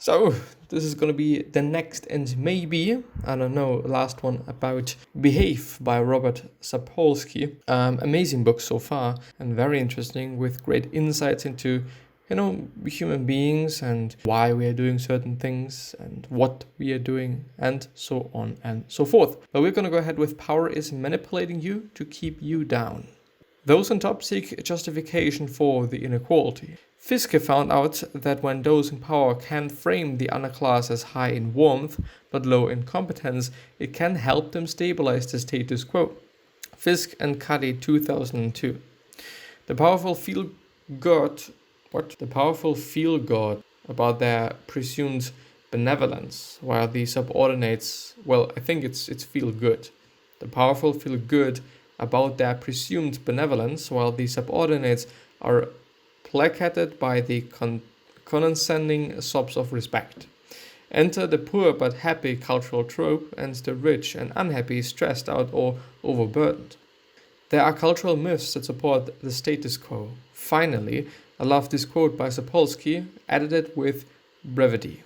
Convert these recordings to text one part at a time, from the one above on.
So this is going to be the next and maybe, I don't know, last one about Behave by Robert Sapolsky. Amazing book so far and very interesting with great insights into, human beings and why we are doing certain things and what we are doing and so on and so forth. But we're going to go ahead with power is manipulating you to keep you down. Those on top seek justification for the inequality. Fiske found out that when those in power can frame the underclass as high in warmth but low in competence, it can help them stabilize the status quo. Fiske and Cuddy, 2002. The powerful feel good about their presumed benevolence, while the subordinates, I think it's feel good. The powerful feel good about their presumed benevolence, while the subordinates are placated by the condescending sobs of respect. Enter the poor but happy cultural trope, and the rich and unhappy, stressed out or overburdened. There are cultural myths that support the status quo. Finally, I love this quote by Sapolsky, edited with brevity.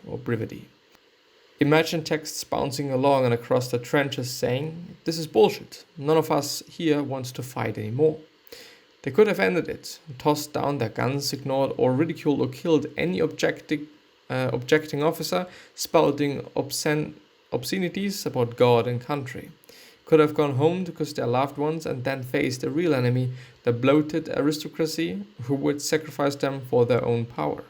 Imagine texts bouncing along and across the trenches saying, "This is bullshit. None of us here wants to fight anymore." They could have ended it, tossed down their guns, ignored or ridiculed or killed any objecting officer spouting obscenities about God and country. Could have gone home to kiss their loved ones and then faced the real enemy, the bloated aristocracy who would sacrifice them for their own power.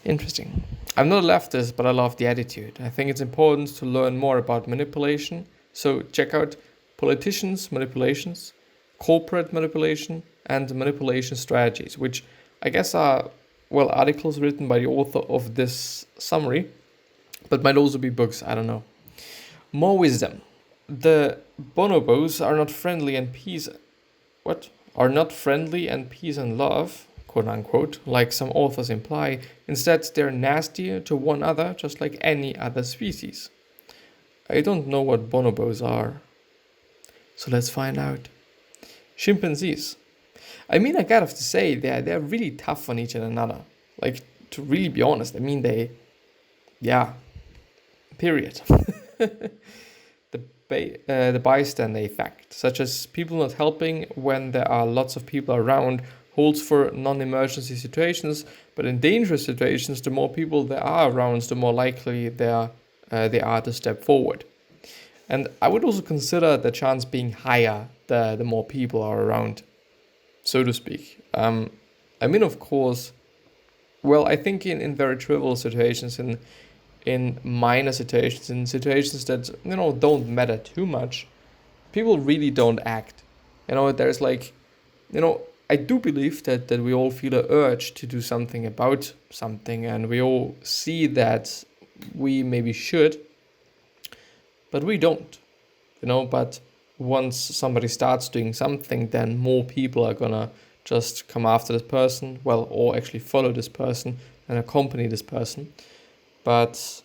Interesting. I'm not a leftist, but I love the attitude. I think it's important to learn more about manipulation. So check out Politicians' Manipulations, Corporate Manipulation, and Manipulation Strategies, which I guess are, articles written by the author of this summary, but might also be books, I don't know. More wisdom. The bonobos are not friendly and peace and love, quote unquote, like some authors imply. Instead, they're nasty to one another, just like any other species. I don't know what bonobos are, so let's find out. Chimpanzees. I mean, I gotta have to say, they're really tough on each another. Like, to really be honest, I mean, period. The bystander effect, such as people not helping when there are lots of people around, holds for non-emergency situations, but in dangerous situations, the more people there are around, the more likely they are to step forward. And I would also consider the chance being higher the more people are around, so to speak. I mean, of course, I think in very trivial situations, in minor situations, in situations that, don't matter too much, people really don't act. There's I do believe that we all feel an urge to do something about something, and we all see that we maybe should, but we don't. But once somebody starts doing something, then more people are gonna just come after this person, or actually follow this person and accompany this person. But,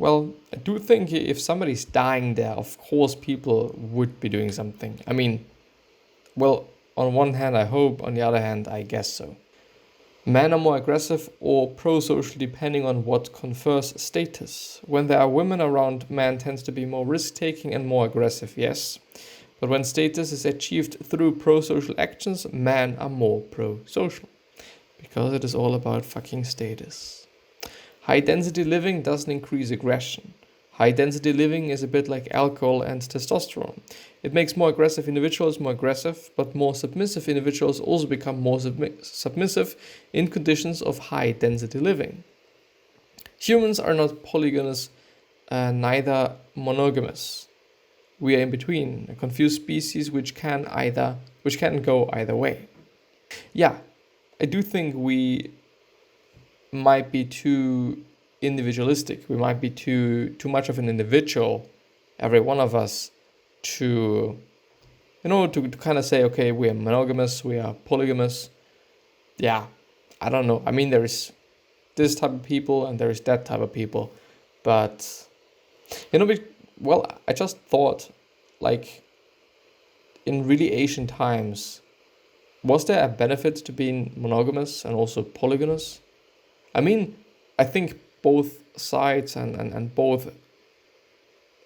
I do think if somebody's dying there, of course people would be doing something. I mean, on one hand I hope, on the other hand I guess so. Men are more aggressive or pro-social depending on what confers status. When there are women around, man tends to be more risk-taking and more aggressive, yes. But when status is achieved through pro-social actions, men are more pro-social. Because it is all about fucking status. High-density living doesn't increase aggression. High-density living is a bit like alcohol and testosterone. It makes more aggressive individuals more aggressive, but more submissive individuals also become more submissive in conditions of high-density living. Humans are not polygamous, neither monogamous. We are in between, a confused species which can go either way. Yeah, I do think we might be too individualistic. We might be too much of an individual, every one of us, to kind of say, okay, we are monogamous, we are polygamous. Yeah, I don't know. I mean, there is this type of people and there is that type of people. But, I just thought, in really ancient times, was there a benefit to being monogamous and also polygamous? I mean, I think both sides and both,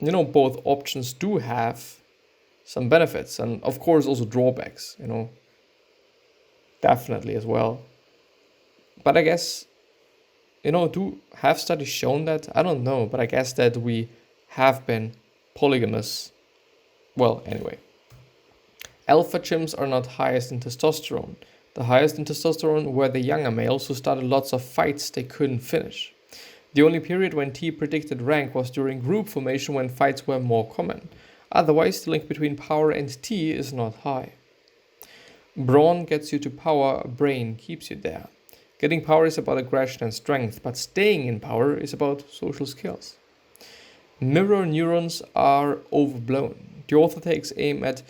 both options do have some benefits and of course also drawbacks, definitely as well. But I guess, do have studies shown that? I don't know, but I guess that we have been polygamous. Well, anyway. Alpha chimps are not highest in testosterone. The highest in testosterone were the younger males who started lots of fights they couldn't finish. The only period when T predicted rank was during group formation when fights were more common. Otherwise, the link between power and T is not high. Brawn gets you to power, brain keeps you there. Getting power is about aggression and strength, but staying in power is about social skills. Mirror neurons are overblown. The author takes aim at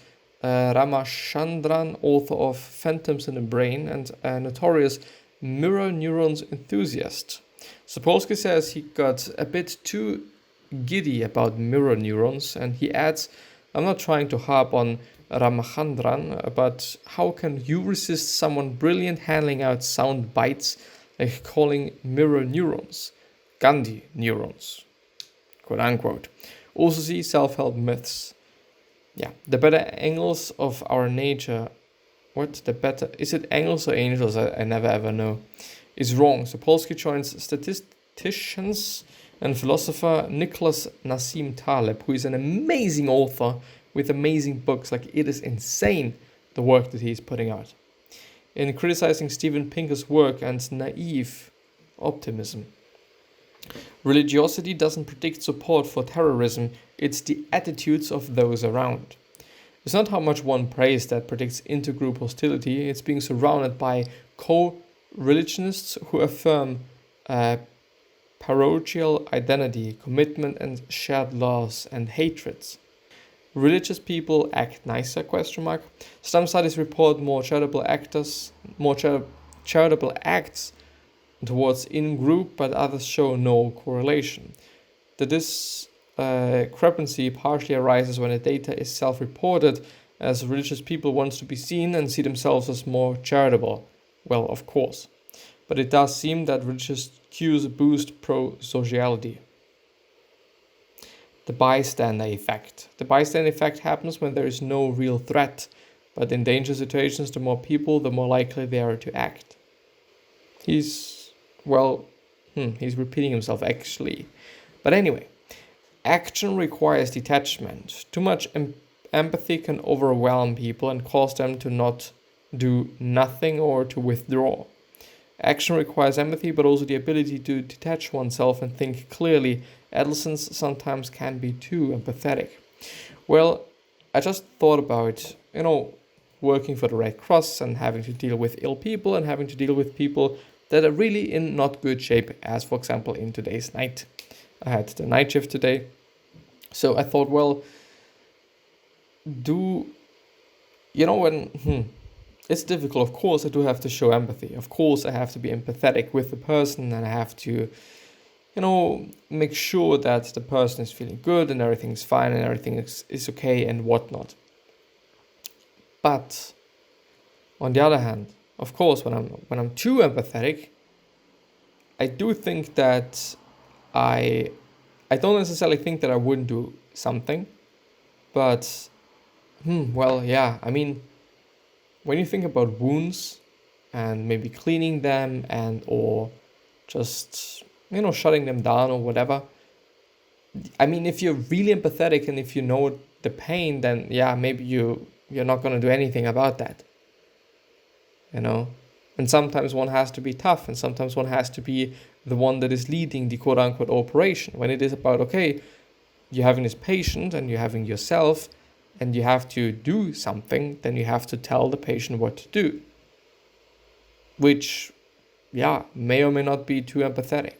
Ramachandran, author of Phantoms in the Brain and a notorious mirror neurons enthusiast. Sapolsky says he got a bit too giddy about mirror neurons, and he adds, I'm not trying to harp on Ramachandran, but how can you resist someone brilliant handling out sound bites like calling mirror neurons Gandhi neurons, quote unquote. Also see self-help myths. Yeah, the better angles of our nature. Is it angels or angels? I never ever know. Is wrong. Sapolsky joins statisticians and philosopher Nicholas Nassim Taleb, who is an amazing author with amazing books. Like, it is insane, the work that he's putting out. In criticizing Steven Pinker's work and naive optimism. Religiosity doesn't predict support for terrorism, it's the attitudes of those around. It's not how much one prays that predicts intergroup hostility, it's being surrounded by co-religionists who affirm parochial identity, commitment and shared loss and hatreds. Religious people act nicer, ? Some studies report more charitable acts towards in-group, but others show no correlation. The discrepancy partially arises when the data is self-reported, as religious people want to be seen and see themselves as more charitable. Well, of course. But it does seem that religious cues boost pro-sociality. The bystander effect. The bystander effect happens when there is no real threat, but in danger situations, the more people, the more likely they are to act. He's repeating himself actually. But anyway, action requires detachment. Too much empathy can overwhelm people and cause them to not do nothing or to withdraw. Action requires empathy, but also the ability to detach oneself and think clearly. Adolescents sometimes can be too empathetic. Well, I just thought about, working for the Red Cross and having to deal with ill people and having to deal with people that are really in not good shape, as for example in today's night. I had the night shift today. So I thought, it's difficult. Of course, I do have to show empathy. Of course, I have to be empathetic with the person, and I have to, make sure that the person is feeling good and everything's fine and everything is okay and whatnot. But on the other hand, of course, when I'm too empathetic, I do think that I don't necessarily think that I wouldn't do something, but when you think about wounds and maybe cleaning them or just, shutting them down or whatever, if you're really empathetic and if you know the pain, then maybe you're not going to do anything about that, And sometimes one has to be tough, and sometimes one has to be the one that is leading the quote-unquote operation. When it is about, okay, you're having this patient and you're having yourself, and you have to do something, then you have to tell the patient what to do. Which, may or may not be too empathetic.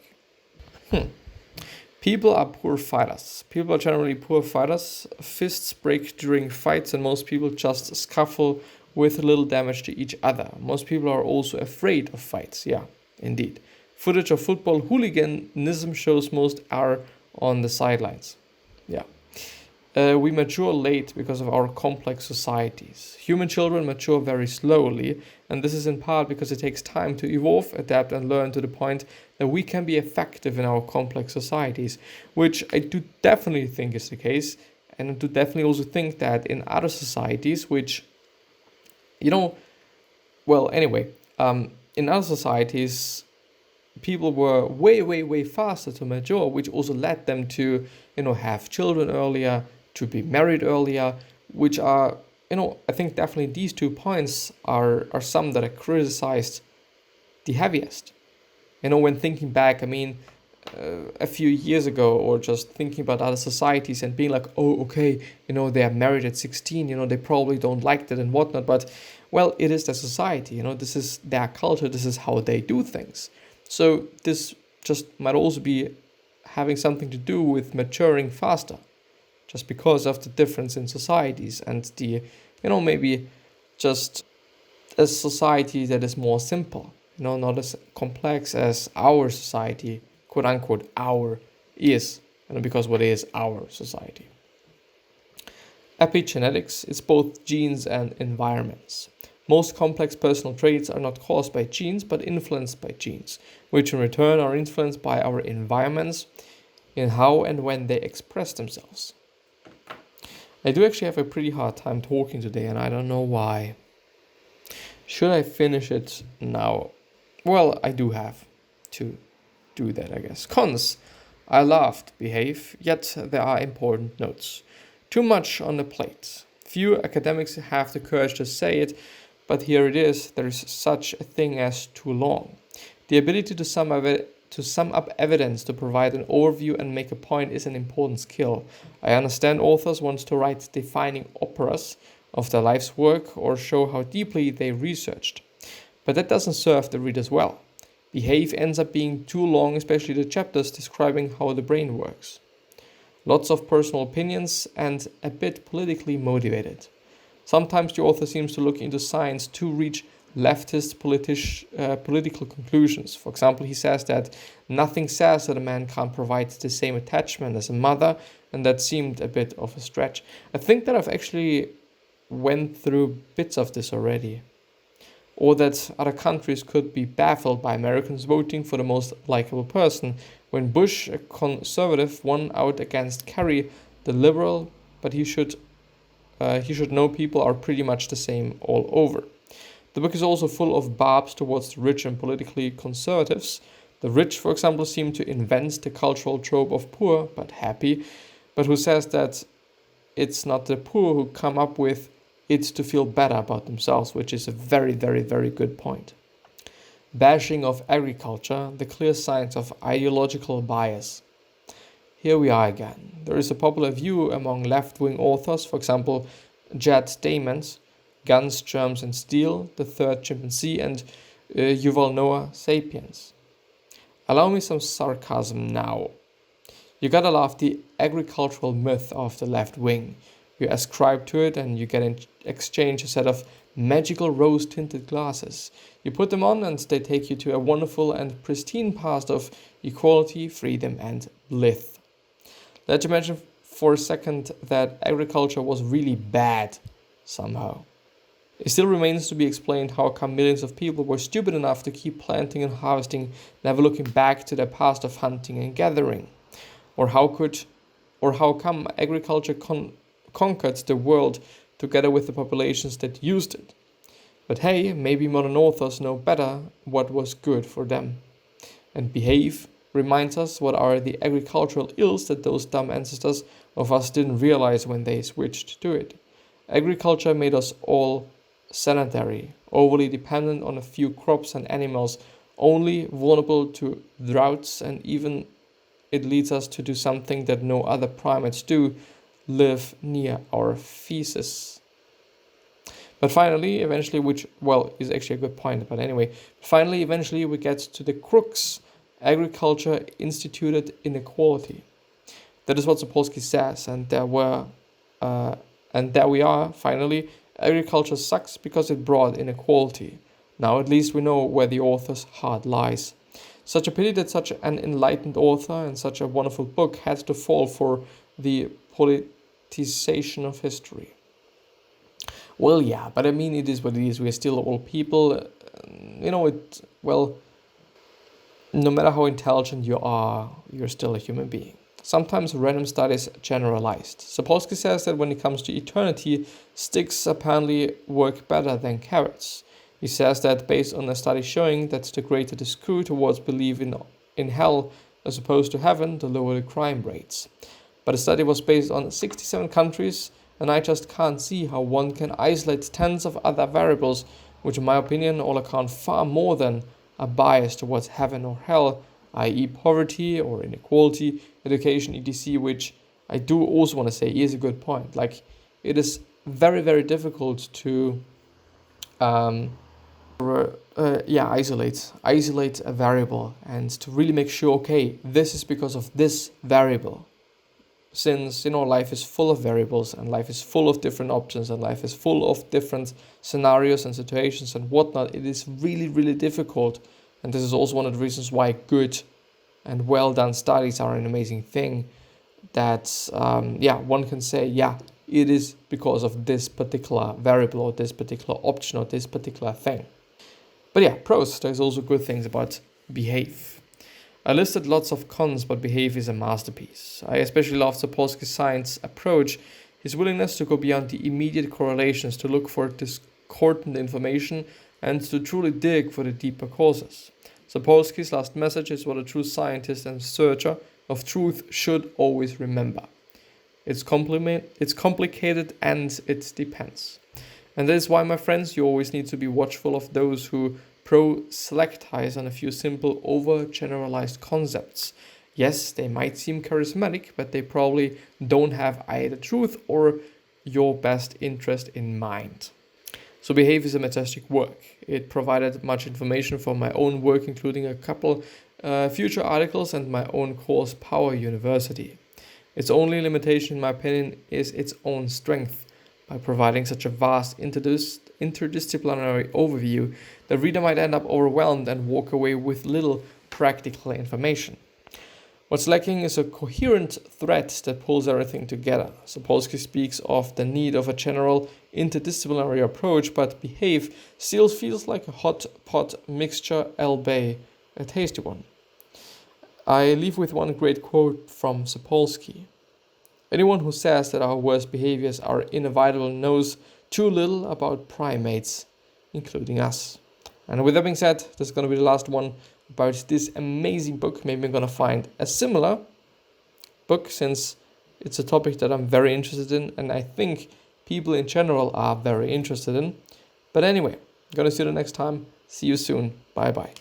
People are poor fighters. People are generally poor fighters. Fists break during fights, and most people just scuffle with little damage to each other. Most people are also afraid of fights. Yeah, indeed. Footage of football hooliganism shows most are on the sidelines. Yeah. we mature late because of our complex societies. Human children mature very slowly, and this is in part because it takes time to evolve, adapt, and learn to the point that we can be effective in our complex societies, which I do definitely think is the case, and I do definitely also think that in other societies, which, in other societies, people were way, way, way faster to mature, which also led them to, have children earlier, to be married earlier, which are, I think definitely these 2 points are some that are criticized the heaviest. When thinking back, a few years ago, or just thinking about other societies and being like, oh, okay, they are married at 16, they probably don't like that and whatnot, but, well, it is their society, this is their culture, this is how they do things. So this just might also be having something to do with maturing faster, just because of the difference in societies and the, maybe just a society that is more simple, not as complex as our society, quote unquote, our is, because what is our society. Epigenetics is both genes and environments. Most complex personal traits are not caused by genes, but influenced by genes, which in return are influenced by our environments in how and when they express themselves. I do actually have a pretty hard time talking today, and I don't know why. Should I finish it now? Well, I do have to do that, I guess. Cons. I loved behave, yet there are important notes. Too much on the plate. Few academics have the courage to say it, but here it is, there is such a thing as too long. The ability to sum up evidence, to provide an overview and make a point is an important skill. I understand authors want to write defining operas of their life's work or show how deeply they researched. But that doesn't serve the readers well. Behave ends up being too long, especially the chapters describing how the brain works. Lots of personal opinions and a bit politically motivated. Sometimes the author seems to look into science to reach leftist political conclusions. For example, he says that nothing says that a man can't provide the same attachment as a mother, and that seemed a bit of a stretch. I think that I've actually went through bits of this already. Or that other countries could be baffled by Americans voting for the most likable person. When Bush, a conservative, won out against Kerry, the liberal, but he should know people are pretty much the same all over. The book is also full of barbs towards the rich and politically conservatives. The rich, for example, seem to invent the cultural trope of poor but happy, but who says that it's not the poor who come up with it to feel better about themselves, which is a very, very, very good point. Bashing of agriculture, the clear signs of ideological bias. Here we are again. There is a popular view among left-wing authors, for example, Jad Damon's Guns, Germs and Steel, The Third Chimpanzee, and Yuval Noah Sapiens. Allow me some sarcasm now. You gotta love the agricultural myth of the left wing. You ascribe to it and you get in exchange a set of magical rose-tinted glasses. You put them on and they take you to a wonderful and pristine past of equality, freedom and bliss. Let's imagine for a second that agriculture was really bad somehow. It still remains to be explained how come millions of people were stupid enough to keep planting and harvesting, never looking back to their past of hunting and gathering. Or how come agriculture conquered the world together with the populations that used it. But hey, maybe modern authors know better what was good for them. And Behave reminds us what are the agricultural ills that those dumb ancestors of us didn't realize when they switched to it. Agriculture made us all sedentary, overly dependent on a few crops and animals, only vulnerable to droughts, and even it leads us to do something that no other primates do, live near our feces. But finally, eventually, which, well, is actually a good point, but anyway, finally, eventually we get to the crux. Agriculture instituted inequality. That is what Sapolsky says, and there we are, finally. Agriculture sucks because it brought inequality. Now at least we know where the author's heart lies. Such a pity that such an enlightened author and such a wonderful book had to fall for the politicization of history. Well, yeah, but I mean, it is what it is. We are still all people. No matter how intelligent you are, you're still a human being. Sometimes random studies generalized. Sapolsky says that when it comes to eternity, sticks apparently work better than carrots. He says that based on a study showing that the greater the screw towards belief in hell as opposed to heaven, the lower the crime rates. But the study was based on 67 countries, and I just can't see how one can isolate tens of other variables, which in my opinion all account far more than a bias towards heaven or hell, i.e. poverty or inequality, education, etc., which I do also want to say is a good point. Like, it is very, very difficult to isolate a variable and to really make sure, okay, this is because of this variable. Since, life is full of variables and life is full of different options and life is full of different scenarios and situations and whatnot, it is really, really difficult. And this is also one of the reasons why good and well done studies are an amazing thing. That, one can say, it is because of this particular variable or this particular option or this particular thing. But pros, there's also good things about behave. I listed lots of cons, but behave is a masterpiece. I especially love Sapolsky's science approach, his willingness to go beyond the immediate correlations to look for discordant information and to truly dig for the deeper causes. Sapolsky's last message is what a true scientist and searcher of truth should always remember. It's complicated and it depends. And that is why, my friends, you always need to be watchful of those who pro-selectivize on a few simple over-generalized concepts. Yes, they might seem charismatic, but they probably don't have either truth or your best interest in mind. So Behave is a fantastic work. It provided much information for my own work, including a couple future articles and my own course, Power University. Its only limitation, in my opinion, is its own strength. By providing such a vast interdisciplinary overview, the reader might end up overwhelmed and walk away with little practical information. What's lacking is a coherent thread that pulls everything together. Sapolsky speaks of the need of a general interdisciplinary approach, but Behave still feels like a hot pot mixture, albeit a tasty one. I leave with one great quote from Sapolsky. Anyone who says that our worst behaviors are inevitable knows too little about primates, including us. And with that being said, this is going to be the last one about this amazing book. Maybe I'm going to find a similar book, since it's a topic that I'm very interested in, and I think people in general are very interested in. But anyway, I'm going to see you the next time. See you soon. Bye bye.